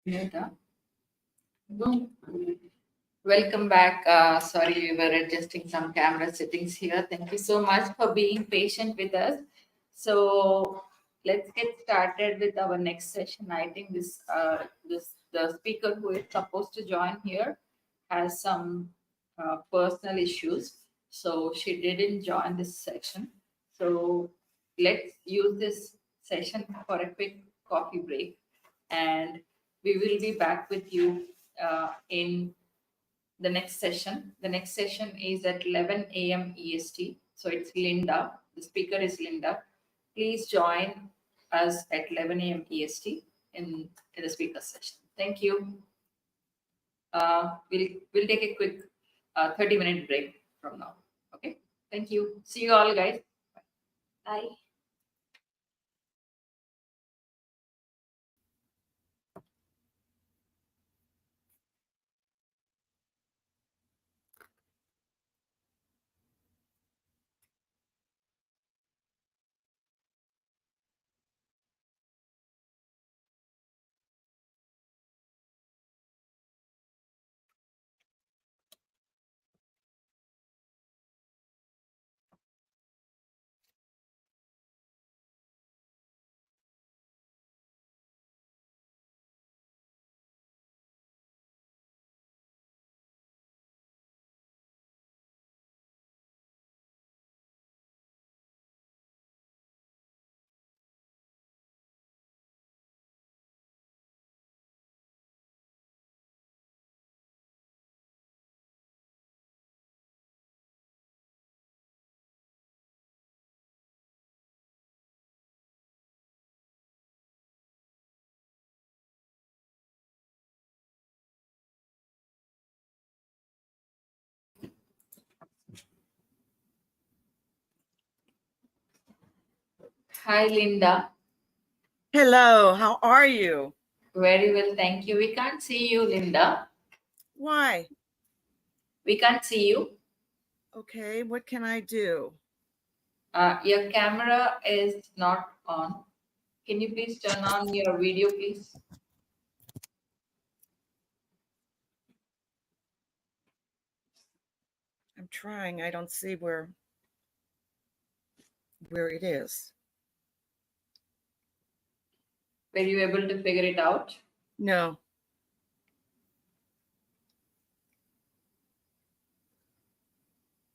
Nita. Welcome back. Sorry, we were adjusting some camera settings here. Thank you so much for being patient with us. So let's get started with our next session. I think the speaker who is supposed to join here has some personal issues, so she didn't join this section. So let's use this session for a quick coffee break, and we will be back with you in the next session. The next session is at 11 a.m. EST. So it's Linda. The speaker is Linda. Please join us at 11 a.m. EST in the speaker session. Thank you. We'll take a quick 30-minute break from now. Okay. Thank you. See you all, guys. Bye. Hi, Linda. Hello, how are you? Very well, thank you. We can't see you, Linda. Why? We can't see you. Okay, what can I do? Your camera is not on. Can you please turn on your video, please? I'm trying. I don't see where it is. Were you able to figure it out? No.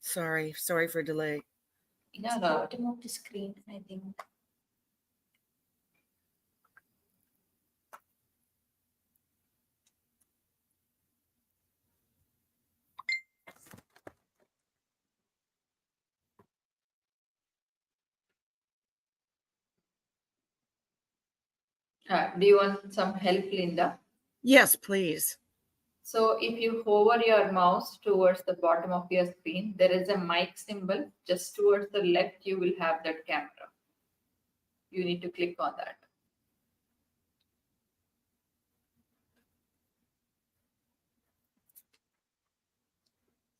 Sorry for delay. No, Bottom of the screen, I think. Do you want some help, Linda? Yes, please. So if you hover your mouse towards the bottom of your screen, there is a mic symbol. Just towards the left, you will have that camera. You need to click on that.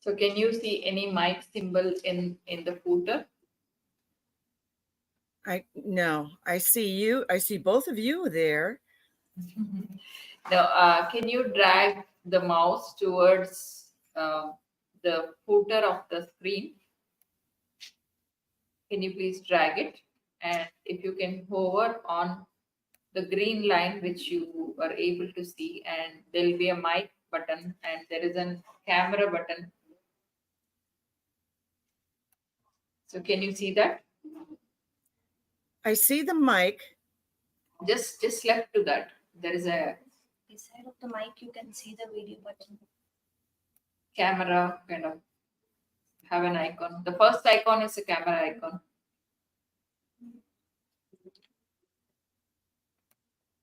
So can you see any mic symbol in the footer? No, I see you. I see both of you there. Now, can you drag the mouse towards the footer of the screen? Can you please drag it? And if you can hover on the green line, which you are able to see, and there will be a mic button and there is a camera button. So can you see that? I see the mic. Just left to that. There is a Beside of the mic, you can see the video button. camera kind of have an icon. The first icon is a camera icon.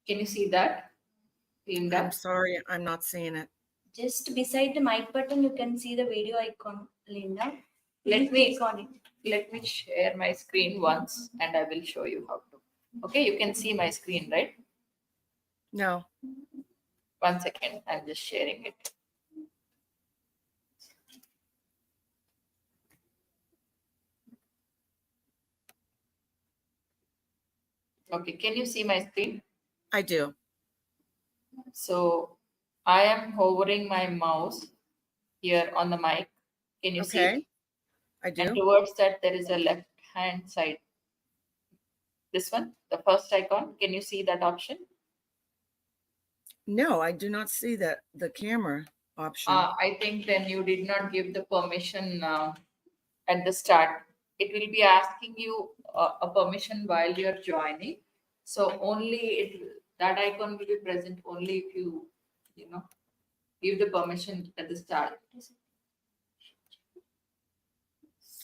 Can you see that, Linda? I'm sorry, I'm not seeing it. Just beside the mic button, you can see the video icon, Linda. Let me click on it. Let me share my screen once and I will show you how to. Okay, you can see my screen, right? No. 1 second, I'm just sharing it. Okay, can you see my screen? I do. So I am hovering my mouse here on the mic. Can you see? Okay, I And do. towards that, there is a left hand side. This one, the first icon. Can you see that option? No, I do not see that the camera option. I think then you did not give the permission at the start. It will be asking you a permission while you are joining. So that icon will be present only if you know give the permission at the start.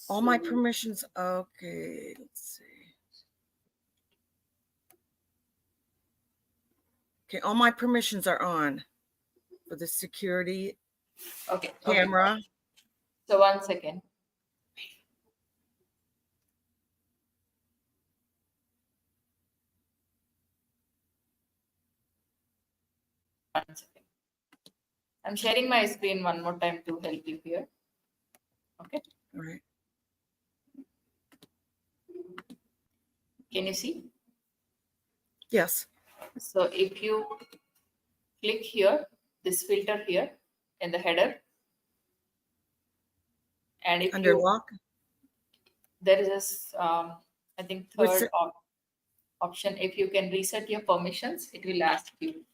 All my So, permissions. Okay, let's see. Okay, all my permissions are on for the security okay. camera. So 1 second. One second. I'm sharing my screen one more time to help you here. Okay. All right. Can you see? Yes. So if you click here, this filter here in the header, and if Under you lock. there is this I think Which third option. If you can reset your permissions, it will ask you.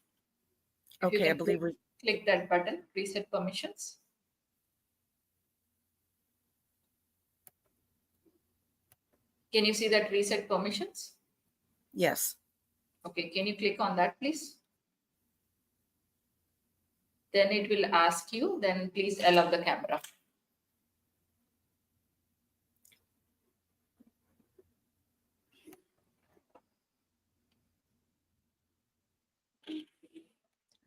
If you okay, I can believe click that button, reset permissions. Can you see that reset permissions? yes. Okay, can you click on that, please? Then it will ask you, then please allow the camera.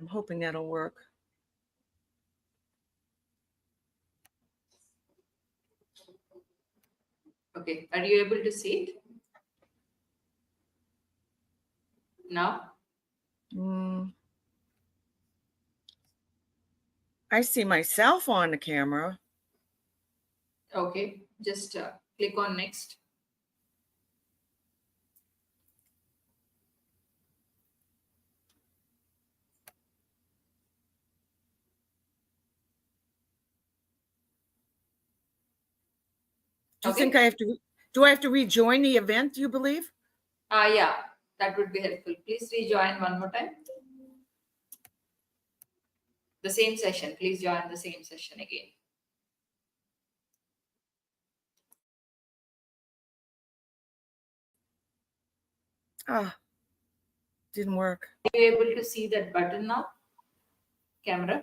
I'm hoping that'll work. Okay, are you able to see it now? Mm. I see myself on the camera. Okay, just click on next. Do you Okay. think I have to? Do I have to rejoin the event? Do you believe? Yeah, that would be helpful. Please rejoin one more time. The same session. Please join the same session again. Ah, didn't work. Are you able to see that button now? Camera?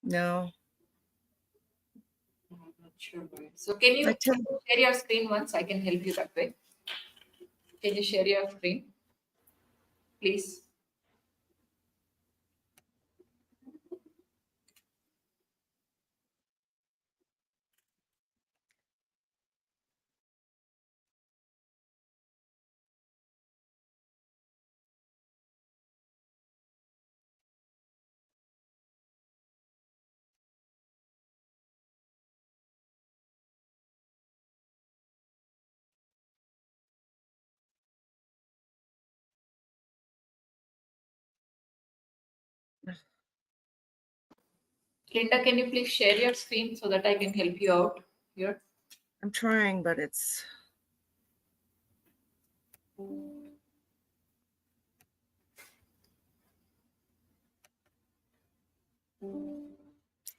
No. I'm not sure why. So can you share your screen once? I can help you that way. Can you share your screen, please? Linda, can you please share your screen so that I can help you out here? I'm trying, but it's.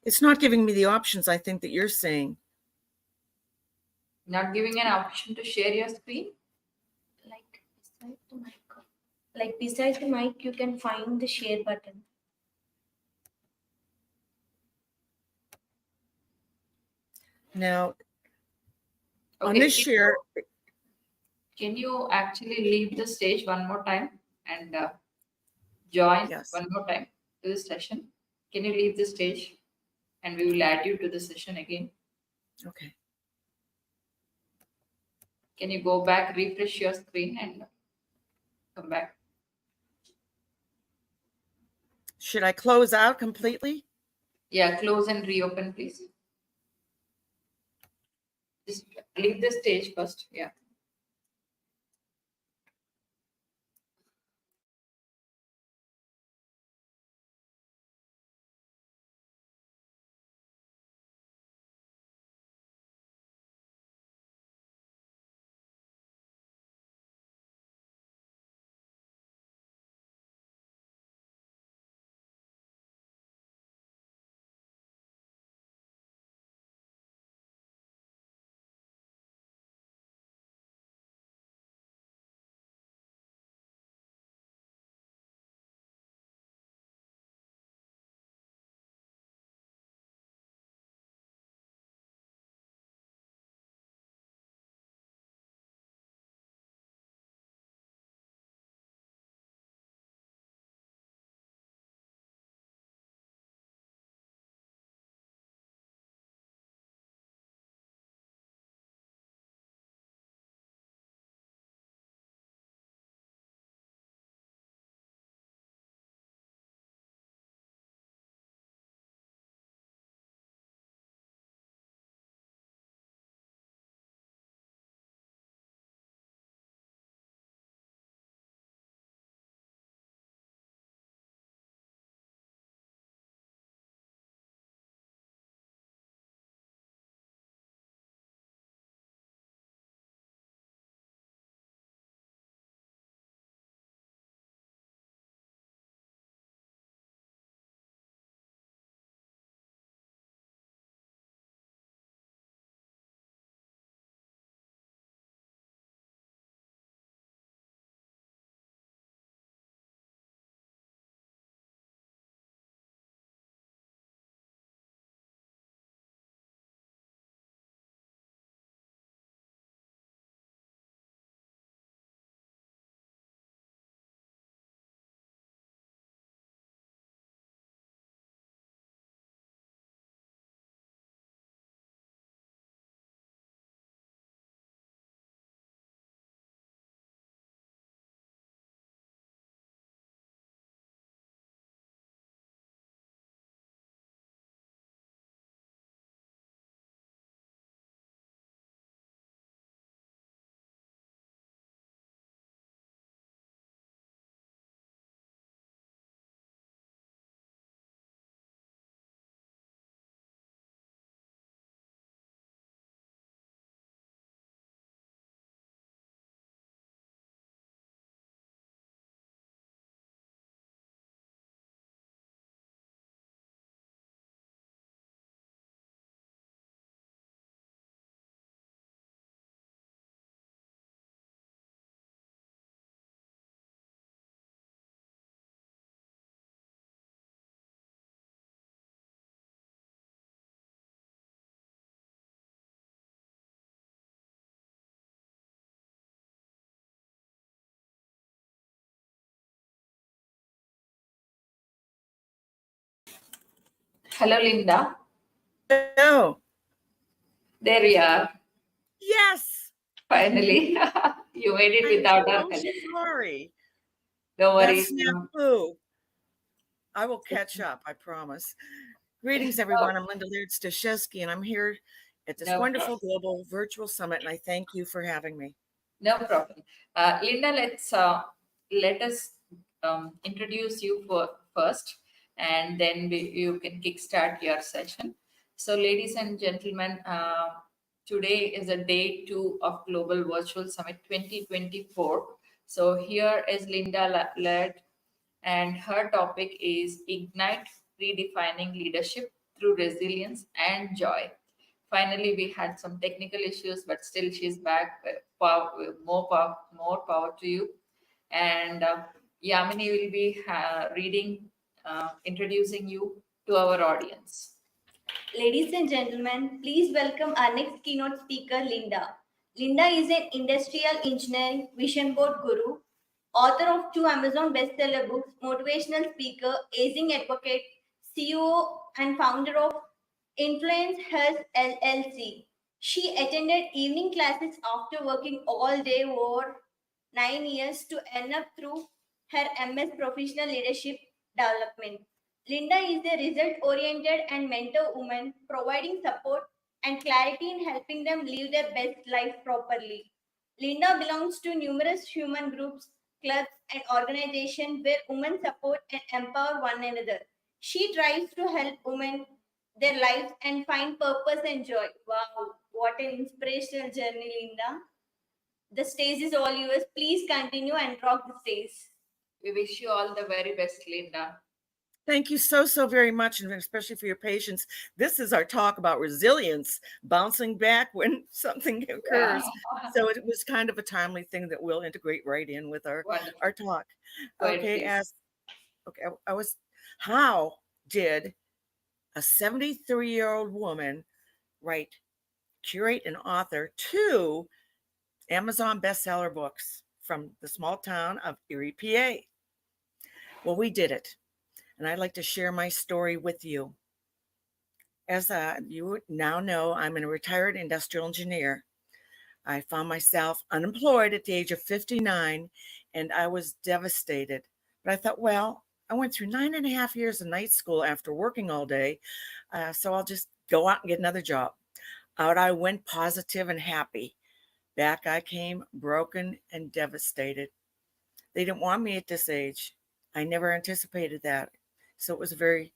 It's not giving me the options I think that you're saying. Not giving an option to share your screen? Like beside the mic. Like beside the mic, you can find the share button. Now, on Okay. this share, Can you actually leave the stage one more time and join yes. one more time to the session? Can you leave the stage and we will add you to the session again? Okay. Can you go back, refresh your screen and come back? Should I close out completely? Yeah, close and reopen, please. Just leave the stage first. Yeah. Hello, Linda. Oh, There we are. yes. Finally, you made it I'm without our so help. sorry. No That's worries. snafu. I will catch up, I promise. Greetings, everyone. I'm Linda Laird Stashewski, and I'm here at this No wonderful problem. global virtual summit, and I thank you for having me. No problem. Linda, let us introduce you first, and then you can kickstart your session. So, ladies and gentlemen, today is a day 2 of Global Virtual Summit 2024. So, here is Linda Laird, and her topic is Ignite Redefining Leadership Through Resilience and Joy. Finally, we had some technical issues, but still she's back. More power to you. And Yamini will be introducing you to our audience. Ladies and gentlemen, please welcome our next keynote speaker, Linda. Linda is an industrial engineering vision board guru, author of 2 Amazon bestseller books, motivational speaker, aging advocate, CEO, and founder of Influence Health LLC. She attended evening classes after working all day over 9 years to end up through her MS Professional Leadership Development. Linda is a result oriented and mentor woman, providing support and clarity in helping them live their best life properly. Linda belongs to numerous human groups, clubs, and organizations where women support and empower one another. She tries to help women their lives and find purpose and joy. Wow, what an inspirational journey, Linda. The stage is all yours. Please continue and rock the stage. We wish you all the very best, Linda. Thank you so very much, and especially for your patience. This is our talk about resilience, bouncing back when something occurs. Yeah. So it was kind of a timely thing that we'll integrate right in with our talk. Go ahead, Okay, please. how did a 73-year-old woman curate and author 2 Amazon bestseller books from the small town of Erie, PA? Well, we did it. And I'd like to share my story with you. As you now know, I'm a retired industrial engineer. I found myself unemployed at the age of 59, and I was devastated. But I thought, well, I went through 9.5 years of night school after working all day, so I'll just go out and get another job. Out I went, positive and happy. Back I came, broken and devastated. They didn't want me at this age. I never anticipated that. So it was a very,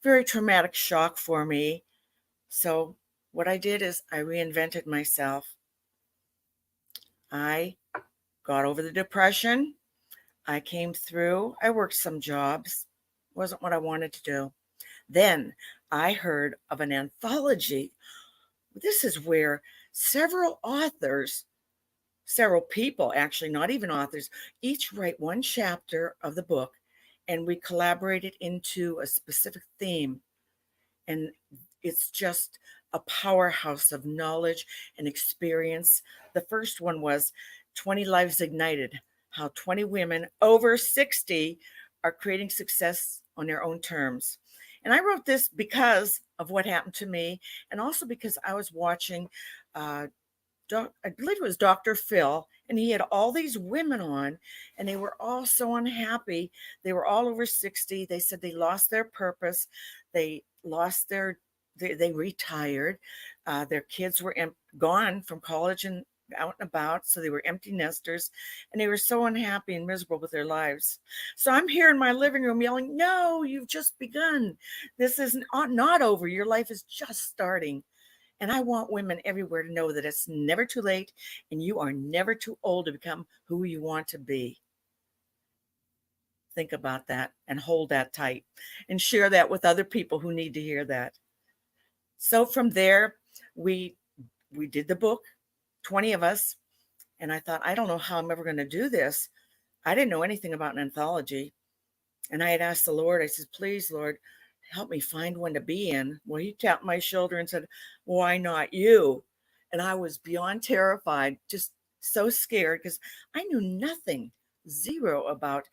very traumatic shock for me. So what I did is I reinvented myself. I got over the depression. I came through. I worked some jobs. Wasn't what I wanted to do. Then I heard of an anthology. This is where several authors, several people, actually, not even authors, each write one chapter of the book, and we collaborated into a specific theme. And it's just a powerhouse of knowledge and experience. The first one was 20 Lives Ignited, how 20 women over 60 are creating success on their own terms. And I wrote this because of what happened to me, and also because I was watching I believe it was Dr. Phil, and he had all these women on, and they were all so unhappy. They were all over 60. They said they lost their purpose. They lost they retired. Their kids were gone from college and out and about, so they were empty nesters, and they were so unhappy and miserable with their lives. So I'm here in my living room yelling, no, you've just begun. This is not over. Your life is just starting. And I want women everywhere to know that it's never too late and you are never too old to become who you want to be. Think about that and hold that tight and share that with other people who need to hear that. So from there, we did the book, 20 of us. And I thought, I don't know how I'm ever going to do this. I didn't know anything about an anthology. And I had asked the Lord, I said, please, Lord, help me find one to be in. Well, he tapped my shoulder and said, why not you? And I was beyond terrified, just so scared because I knew nothing, zero about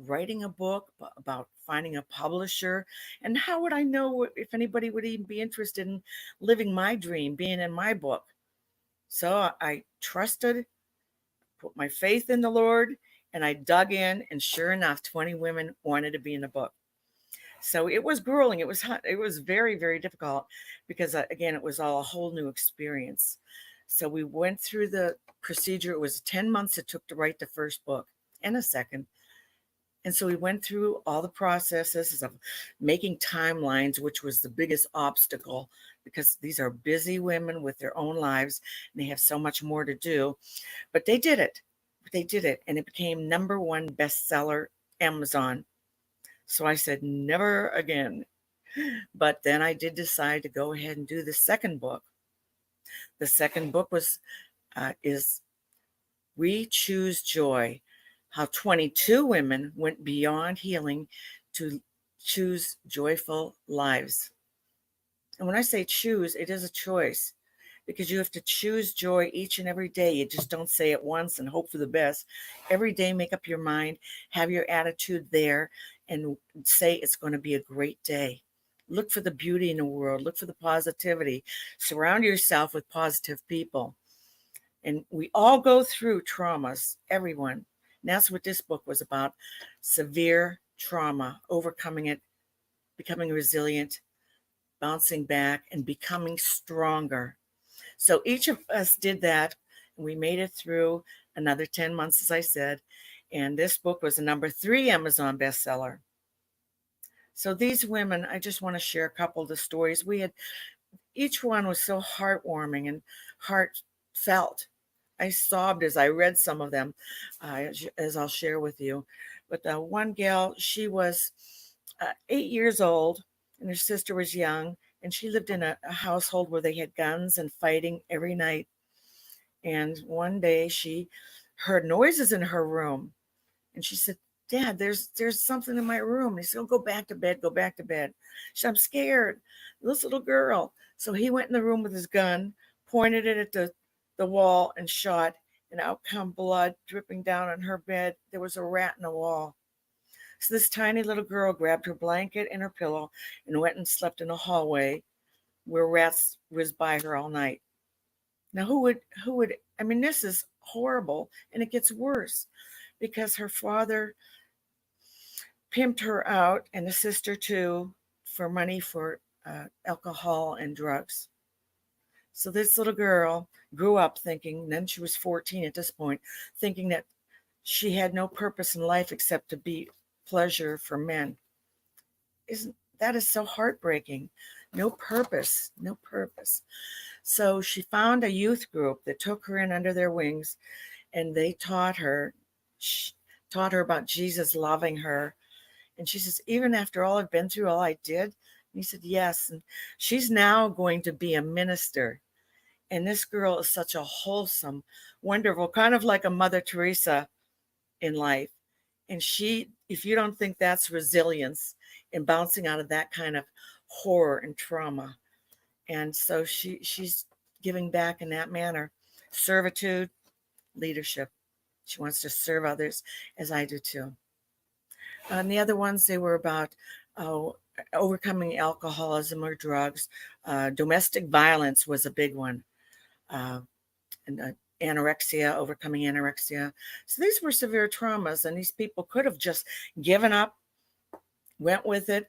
writing a book, about finding a publisher. And how would I know if anybody would even be interested in living my dream, being in my book? So I trusted, put my faith in the Lord, and I dug in, and sure enough, 20 women wanted to be in the book. So it was grueling. It was very, very difficult because again, it was all a whole new experience. So we went through the procedure. It was 10 months it took to write the first book and a second. And so we went through all the processes of making timelines, which was the biggest obstacle because these are busy women with their own lives and they have so much more to do. But they did it. They did it. And it became #1 bestseller Amazon. So I said, never again. But then I did decide to go ahead and do the second book. The second book is We Choose Joy, how 22 women went beyond healing to choose joyful lives. And when I say choose, it is a choice because you have to choose joy each and every day. You just don't say it once and hope for the best. Every day, make up your mind, have your attitude there, and say it's going to be a great day. Look for the beauty in the world. Look for the positivity. Surround yourself with positive people. And we all go through traumas, everyone. And that's what this book was about: severe trauma, overcoming it, becoming resilient, bouncing back, and becoming stronger. So each of us did that, and we made it through another 10 months, as I said. And this book was a #3 Amazon bestseller. So these women, I just want to share a couple of the stories. Each one was so heartwarming and heartfelt. I sobbed as I read some of them, as I'll share with you. But the one gal, she was 8 years old, and her sister was young, and she lived in a household where they had guns and fighting every night. And one day she heard noises in her room, and she said, "Dad, there's something in my room." And he said, "Oh, go back to bed, go back to bed." She said, "I'm scared." This little girl. So he went in the room with his gun, pointed it at the wall, and shot, and out come blood dripping down on her bed. There was a rat in the wall. So this tiny little girl grabbed her blanket and her pillow and went and slept in a hallway where rats was by her all night. Now who would I mean, this is horrible, and it gets worse because her father pimped her out, and the sister too, for money for alcohol and drugs. So this little girl grew up thinking, then she was 14 at this point, thinking that she had no purpose in life except to be pleasure for men. Isn't that is so heartbreaking? No purpose, no purpose. So she found a youth group that took her in under their wings, and they taught her about Jesus loving her. And she says, "Even after all I've been through, all I did?" And he said, "Yes." And she's now going to be a minister. And this girl is such a wholesome, wonderful, kind of like a Mother Teresa in life. And if you don't think that's resilience and bouncing out of that kind of horror and trauma. And so she's giving back in that manner. Servitude, leadership. She wants to serve others, as I do too. And the other ones, they were about overcoming alcoholism or drugs. Domestic violence was a big one. And anorexia, overcoming anorexia. So these were severe traumas, and these people could have just given up, went with it,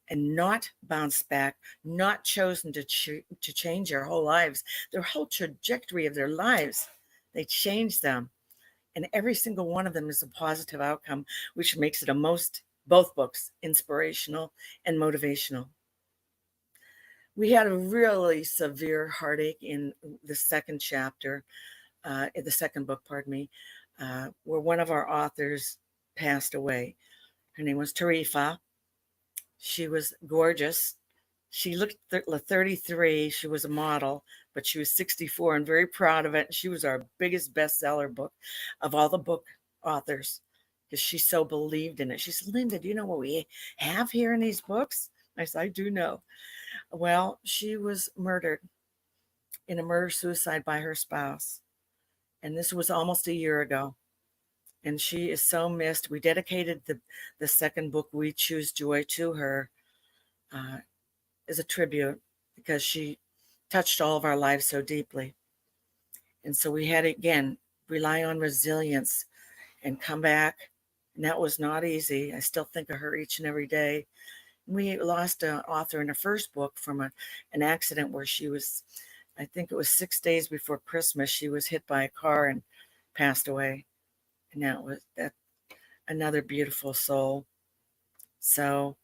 and not bounced back, not chosen to change their whole lives, their whole trajectory of their lives. They changed them. And every single one of them is a positive outcome, which makes it both books, inspirational and motivational. We had a really severe heartache in the second chapter, in the second book, pardon me, where one of our authors passed away. Her name was Tarifa. She was gorgeous. She looked 33. She was a model, but she was 64 and very proud of it. She was our biggest bestseller book of all the book authors because she so believed in it. She said, "Linda, do you know what we have here in these books?" I said, "I do know." Well, she was murdered in a murder-suicide by her spouse. And this was almost a year ago. and she is so missed. We dedicated the second book, We Choose Joy, to her as a tribute because she touched all of our lives so deeply. And so we had to, again, rely on resilience and come back. And that was not easy. I still think of her each and every day. We lost an author in her first book from an accident where she was, I think it was 6 days before Christmas, she was hit by a car and passed away. And that another beautiful soul. So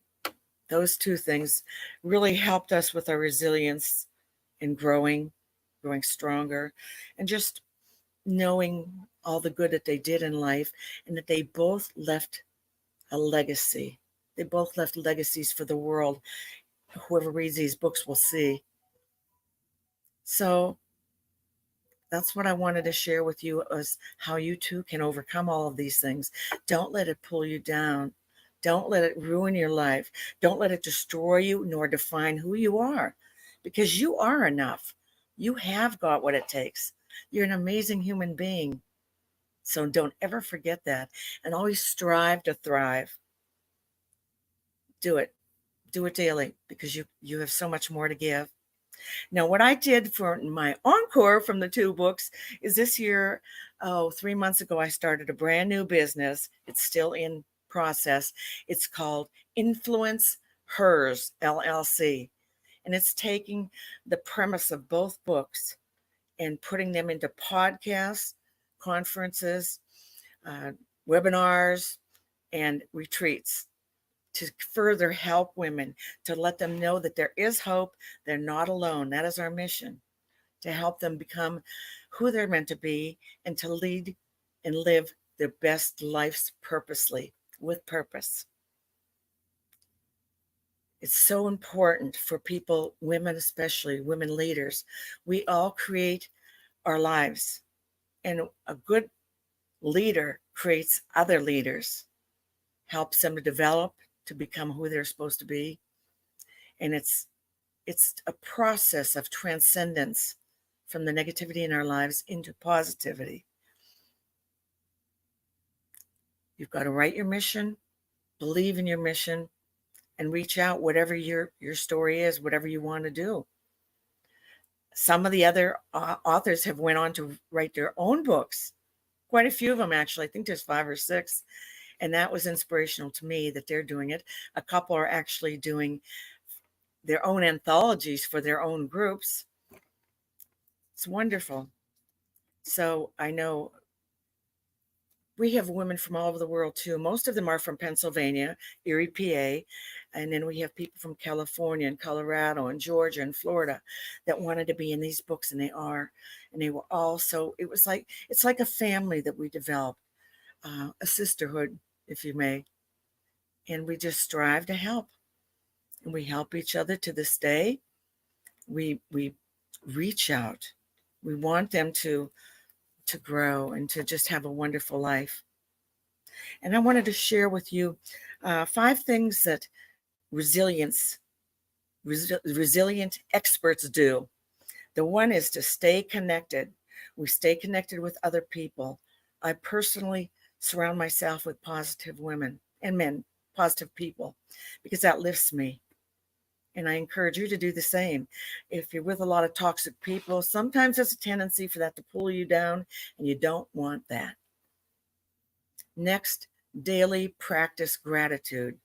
those two things really helped us with our resilience in growing stronger, and just knowing all the good that they did in life, and that they both left a legacy. They both left legacies for the world. Whoever reads these books will see. So that's what I wanted to share with you, is how you too can overcome all of these things. Don't let it pull you down. Don't let it ruin your life. Don't let it destroy you nor define who you are, because you are enough. You have got what it takes. You're an amazing human being. So don't ever forget that, and always strive to thrive. Do it. Do it daily, because you have so much more to give. Now, what I did for my encore from the two books is this year, 3 months ago, I started a brand new business. It's still in process. It's called Influence Hers LLC. And it's taking the premise of both books and putting them into podcasts, conferences, webinars, and retreats to further help women, to let them know that there is hope. They're not alone. That is our mission, to help them become who they're meant to be, and to lead and live their best lives purposely, with purpose. It's so important for people, women especially, women leaders. We all create our lives, and a good leader creates other leaders, helps them to develop, to become who they're supposed to be. And it's a process of transcendence from the negativity in our lives into positivity. You've got to write your mission, believe in your mission, and reach out, whatever your story is, whatever you want to do. Some of the other authors have went on to write their own books, quite a few of them actually. I think there's 5 or 6. And that was inspirational to me that they're doing it. A couple are actually doing their own anthologies for their own groups. It's wonderful. So I know we have women from all over the world too. Most of them are from Pennsylvania, Erie, PA. And then we have people from California and Colorado and Georgia and Florida that wanted to be in these books, and they are. And they were all so, it's like a family that we developed, a sisterhood, if you may. And we just strive to help. And we help each other to this day. We reach out. We want them to grow and to just have a wonderful life. And I wanted to share with you 5 things that resilient experts do. The one is to stay connected. We stay connected with other people. I personally surround myself with positive women and men, positive people, because that lifts me. And I encourage you to do the same. If you're with a lot of toxic people, sometimes there's a tendency for that to pull you down, and you don't want that. Next, daily practice gratitude.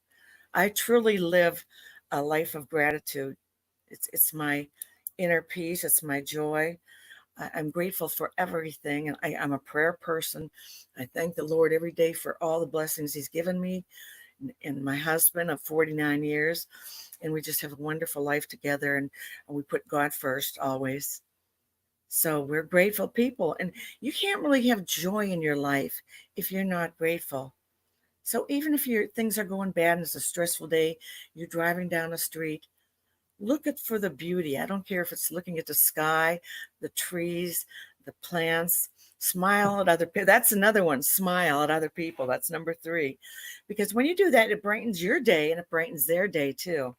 I truly live a life of gratitude. It's my inner peace. It's my joy. I'm grateful for everything. And I'm a prayer person. I thank the Lord every day for all the blessings he's given me, and my husband of 49 years. And we just have a wonderful life together, and we put God first always. So we're grateful people. And you can't really have joy in your life if you're not grateful. So even if things are going bad and it's a stressful day, you're driving down the street, look for the beauty. I don't care if it's looking at the sky, the trees, the plants. Smile at other people. That's another one. Smile at other people. That's number 3. Because when you do that, it brightens your day, and it brightens their day too.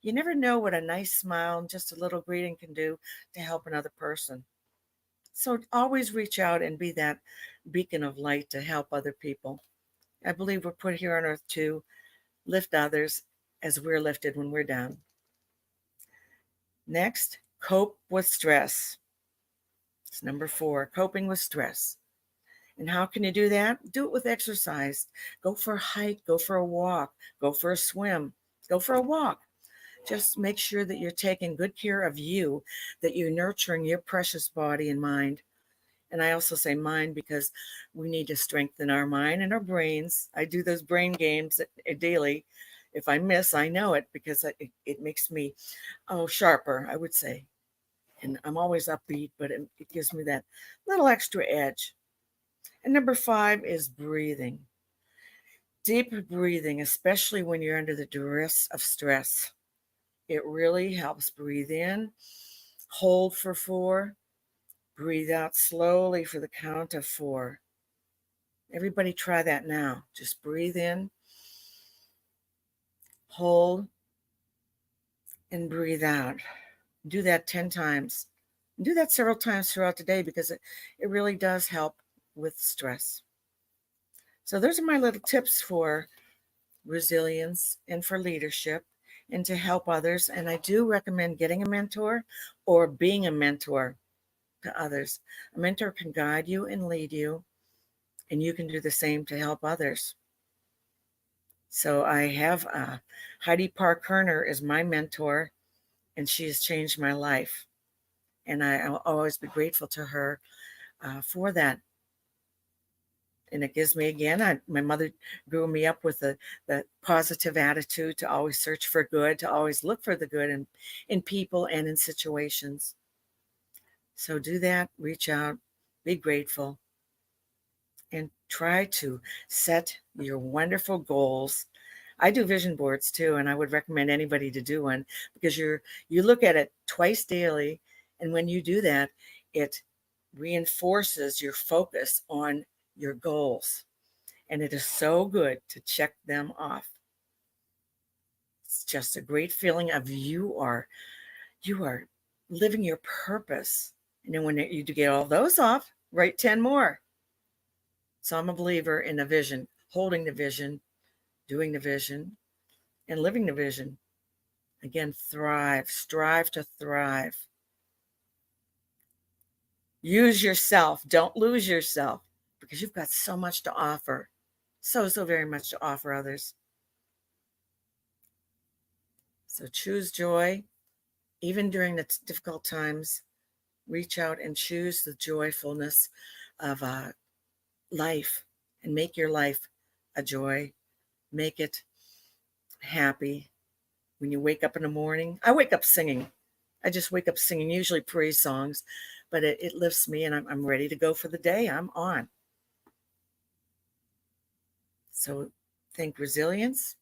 You never know what a nice smile and just a little greeting can do to help another person. So always reach out and be that beacon of light to help other people. I believe we're put here on earth to lift others as we're lifted when we're down. Next, cope with stress. It's number 4, coping with stress. And how can you do that? Do it with exercise. Go for a hike, go for a walk, go for a swim, go for a walk. Just make sure that you're taking good care of you, that you're nurturing your precious body and mind. And I also say mind because we need to strengthen our mind and our brains. I do those brain games daily. If I miss, I know it because it makes me, sharper, I would say. And I'm always upbeat, but it gives me that little extra edge. And number 5 is breathing. Deep breathing, especially when you're under the duress of stress. It really helps. Breathe in, hold for 4, breathe out slowly for the count of 4. Everybody try that now. Just breathe in, hold, and breathe out. Do that 10 times. Do that several times throughout the day because it really does help with stress. So those are my little tips for resilience and for leadership and to help others. And I do recommend getting a mentor or being a mentor to others. A mentor can guide you and lead you, and you can do the same to help others. So I have Heidi Park Kerner is my mentor, and she has changed my life. And I'll always be grateful to her for that. And it gives me, again, my mother grew me up with the positive attitude to always search for good, to always look for the good in people and in situations. So do that, reach out, be grateful, and try to set your wonderful goals. I do vision boards too, and I would recommend anybody to do one because you look at it twice daily, and when you do that, it reinforces your focus on your goals. And it is so good to check them off. It's just a great feeling of you are living your purpose. And then when you get all those off, write 10 more. So I'm a believer in the vision, holding the vision, doing the vision, and living the vision. Again, thrive, strive to thrive. Use yourself. Don't lose yourself because you've got so much to offer. So very much to offer others. So choose joy. Even during the difficult times, reach out and choose the joyfulness of life and make your life a joy. Make it happy. When you wake up in the morning, I wake up singing. I just wake up singing, usually praise songs, but it lifts me and I'm ready to go for the day. I'm on. So think resilience,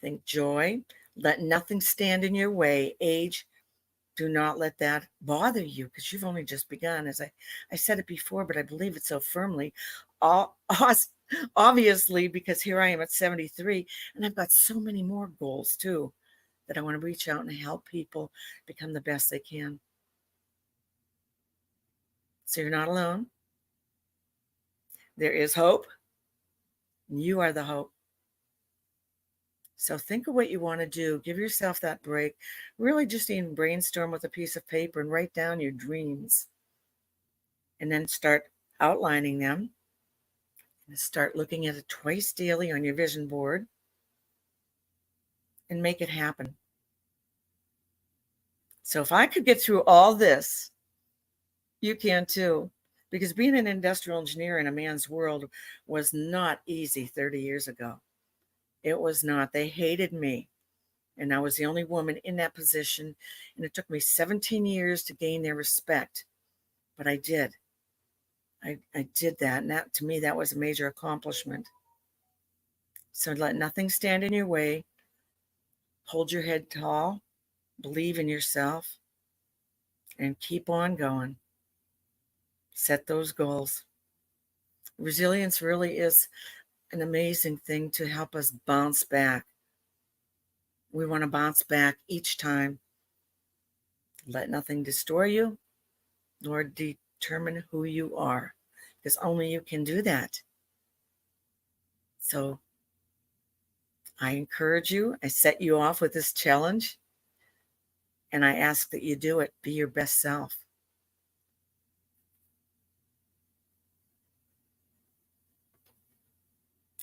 think joy. Let nothing stand in your way. Age, do not let that bother you because you've only just begun. As I said it before, but I believe it so firmly. Obviously, because here I am at 73, and I've got so many more goals too that I want to reach out and help people become the best they can. So you're not alone. There is hope. And you are the hope. So think of what you want to do. Give yourself that break. Really just even brainstorm with a piece of paper and write down your dreams. And then start outlining them. And start looking at it twice daily on your vision board. And make it happen. So if I could get through all this, you can too. Because being an industrial engineer in a man's world was not easy 30 years ago. It was not. They hated me. And I was the only woman in that position. And it took me 17 years to gain their respect. But I did. I did that. And that, to me, that was a major accomplishment. So let nothing stand in your way. Hold your head tall. Believe in yourself. And keep on going. Set those goals. Resilience really is an amazing thing to help us bounce back. We want to bounce back each time. Let nothing destroy you. nor determine who you are, because only you can do that. So I encourage you, I set you off with this challenge, and I ask that you do it. Be your best self.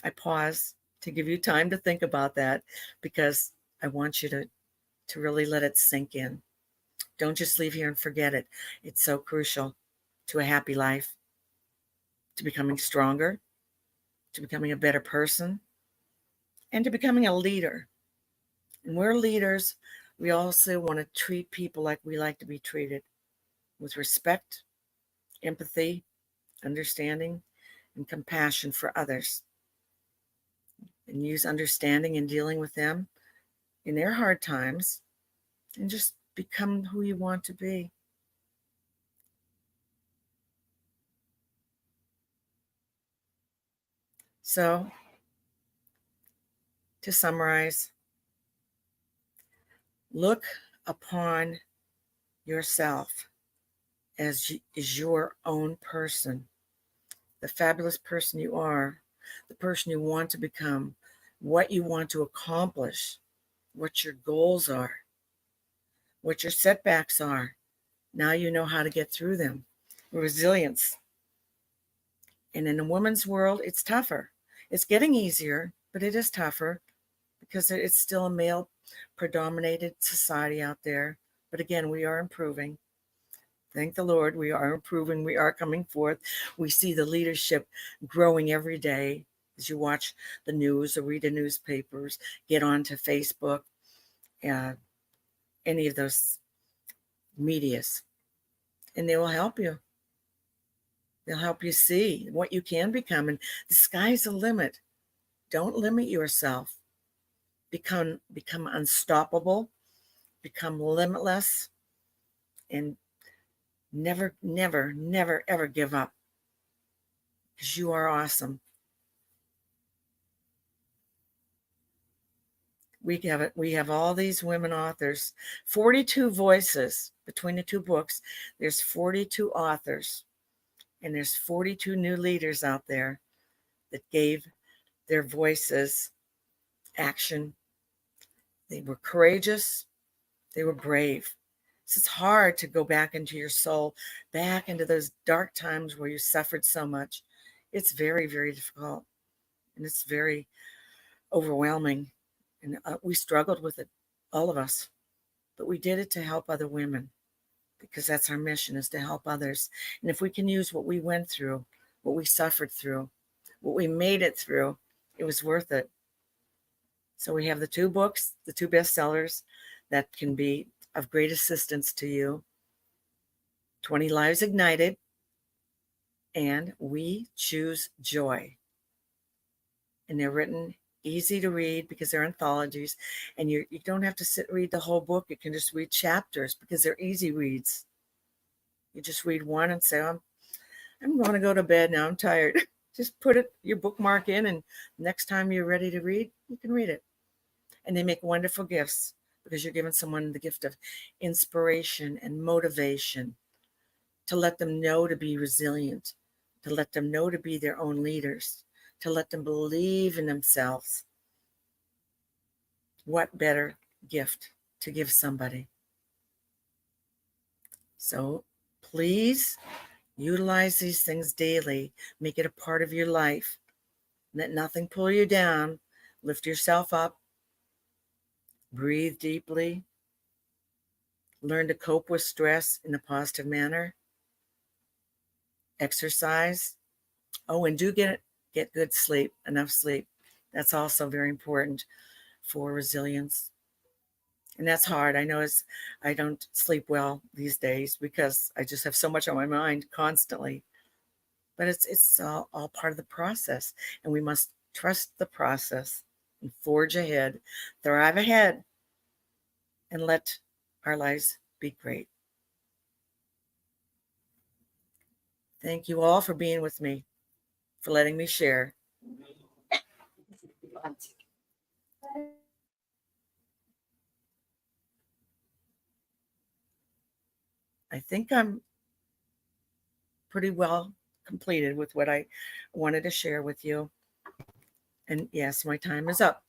I pause to give you time to think about that because I want you to really let it sink in. Don't just leave here and forget it. It's so crucial to a happy life, to becoming stronger, to becoming a better person, and to becoming a leader. And we're leaders. We also want to treat people like we like to be treated, with respect, empathy, understanding, and compassion for others. And use understanding in dealing with them in their hard times, and just become who you want to be. So, to summarize, look upon yourself as your own person, the fabulous person you are, the person you want to become, what you want to accomplish, what your goals are, what your setbacks are. Now you know how to get through them. Resilience. And in a woman's world, it's tougher. It's getting easier, but it is tougher because it's still a male predominated society out there. But again, we are improving. Thank the Lord, we are improving. We are coming forth. We see the leadership growing every day as you watch the news or read the newspapers, get onto Facebook, uh, any of those medias, and they will help you. They'll help you see what you can become. And the sky's the limit. Don't limit yourself. Become unstoppable, become limitless, and never, never, never, ever give up, because you are awesome. We have all these women authors, 42 voices between the two books. There's 42 authors, and there's 42 new leaders out there that gave their voices action. They were courageous, they were brave. So it's hard to go back into your soul, back into those dark times where you suffered so much. It's very, very difficult, and it's very overwhelming. And we struggled with it, all of us. But we did it to help other women, because that's our mission, is to help others. And if we can use what we went through, what we suffered through, what we made it through, it was worth it. So we have the two books, the two bestsellers that can be of great assistance to you: 20 Lives Ignited and We Choose Joy. And they're written easy to read because they're anthologies, and you don't have to sit and read the whole book. You can just read chapters because they're easy reads. You just read one and say, I'm going to go to bed now, I'm tired. Just put your bookmark in, and next time you're ready to read, you can read it. And they make wonderful gifts, because you're giving someone the gift of inspiration and motivation, to let them know to be resilient, to let them know to be their own leaders, to let them believe in themselves. What better gift to give somebody? So please utilize these things daily. Make it a part of your life. Let nothing pull you down. Lift yourself up. Breathe deeply. Learn to cope with stress in a positive manner. Exercise. Oh, and do get good sleep, enough sleep. That's also very important for resilience. And that's hard. I know I don't sleep well these days because I just have so much on my mind constantly. But it's all part of the process, and we must trust the process and forge ahead, thrive ahead, and let our lives be great. Thank you all for being with me, for letting me share. I think I'm pretty well completed with what I wanted to share with you. And yes, my time is up.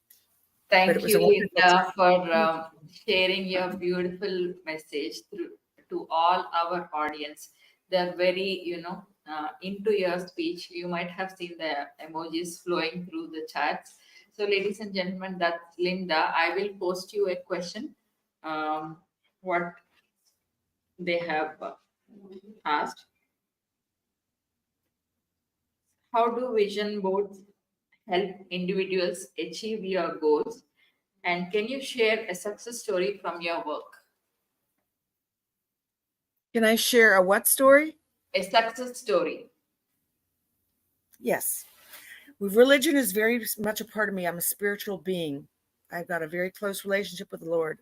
But it Thank was you, a wonderful Linda, for time. sharing your beautiful message through to all our audience. They're very, into your speech. You might have seen the emojis flowing through the chats. So, ladies and gentlemen, that's Linda. I will post you a question. What they have asked. How do vision boards help individuals achieve your goals? And can you share a success story from your work? Can I share a what story? A success story. Yes. Religion is very much a part of me. I'm a spiritual being. I've got a very close relationship with the Lord.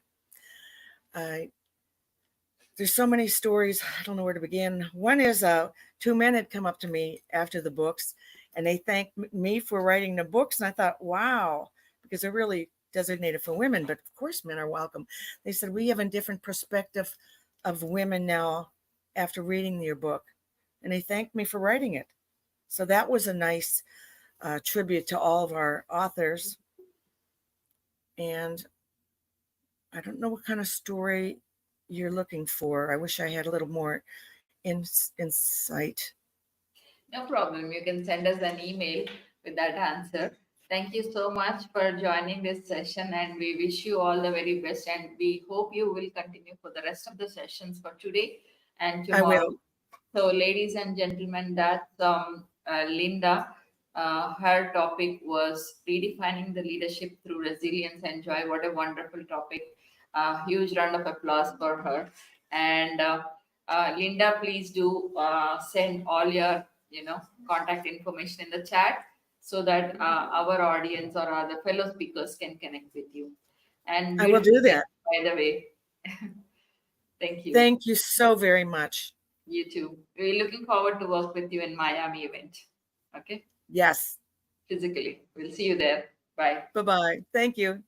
There's so many stories. I don't know where to begin. One is two men had come up to me after the books, and they thanked me for writing the books. And I thought, wow, because they're really designated for women, but of course men are welcome. They said, we have a different perspective of women now after reading your book. And they thanked me for writing it. So that was a nice tribute to all of our authors. And I don't know what kind of story you're looking for. I wish I had a little more insight. No problem. You can send us an email with that answer. Thank you so much for joining this session, and we wish you all the very best. And we hope you will continue for the rest of the sessions for today and I tomorrow. will. So, ladies and gentlemen, that's Linda. Her topic was redefining the leadership through resilience and joy. What a wonderful topic! Huge round of applause for her. And Linda, please do send all your contact information in the chat so that our audience or other fellow speakers can connect with you. And I will beautiful do face, that. by the way. Thank you. Thank you so very much. You too. We're looking forward to work with you in Miami event. Okay? Yes. Physically. We'll see you there. Bye. Bye-bye. Thank you.